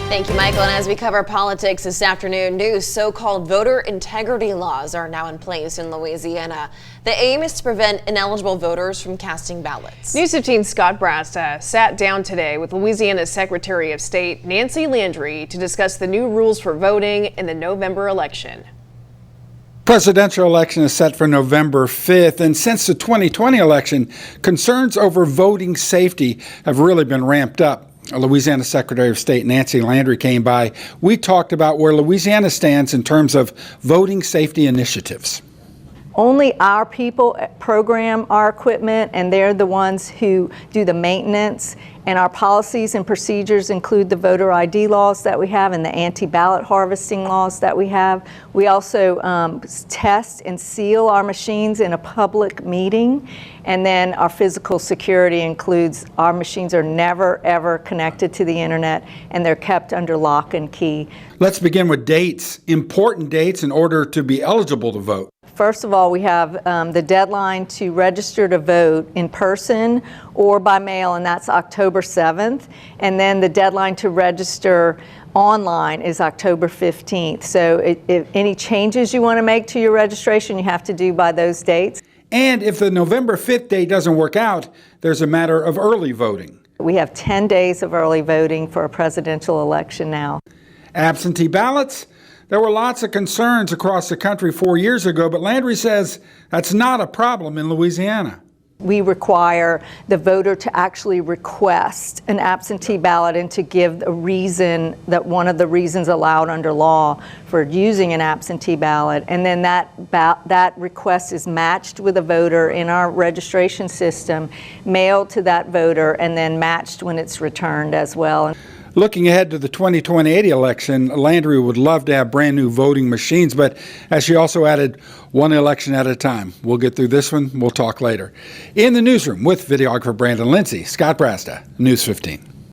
Thank you, Michael. And as we cover politics this afternoon, new so-called voter integrity laws are now in place in Louisiana. The aim is to prevent ineligible voters from casting ballots. News 15's Scott Brasta sat down today with Louisiana's Secretary of State Nancy Landry to discuss the new rules for voting in the November election. Presidential election is set for November 5th, and since the 2020 election, concerns over voting safety have really been ramped up. Louisiana Secretary of State Nancy Landry came by. We talked about where Louisiana stands in terms of voting safety initiatives. Only our people program our equipment, and they're the ones who do the maintenance. And our policies and procedures include the voter ID laws that we have and the anti-ballot harvesting laws that we have. We also test and seal our machines in a public meeting. And then our physical security includes our machines are never, ever connected to the internet, and they're kept under lock and key. Let's begin with dates, important dates in order to be eligible to vote. First of all, we have the deadline to register to vote in person or by mail, and that's October 7th. And then the deadline to register online is October 15th. So if any changes you want to make to your registration, you have to do by those dates. And if the November 5th date doesn't work out, there's a matter of early voting. We have 10 days of early voting for a presidential election now. Absentee ballots? There were lots of concerns across the country 4 years ago, but Landry says that's not a problem in Louisiana. We require the voter to actually request an absentee ballot and to give a reason, that one of the reasons allowed under law for using an absentee ballot. And then that request is matched with a voter in our registration system, mailed to that voter, and then matched when it's returned as well. Looking ahead to the 2020 election, Landry would love to have brand new voting machines, but as she also added, one election at a time. We'll get through this one. We'll talk later. In the newsroom with videographer Brandon Lindsay, Scott Brasta, News 15.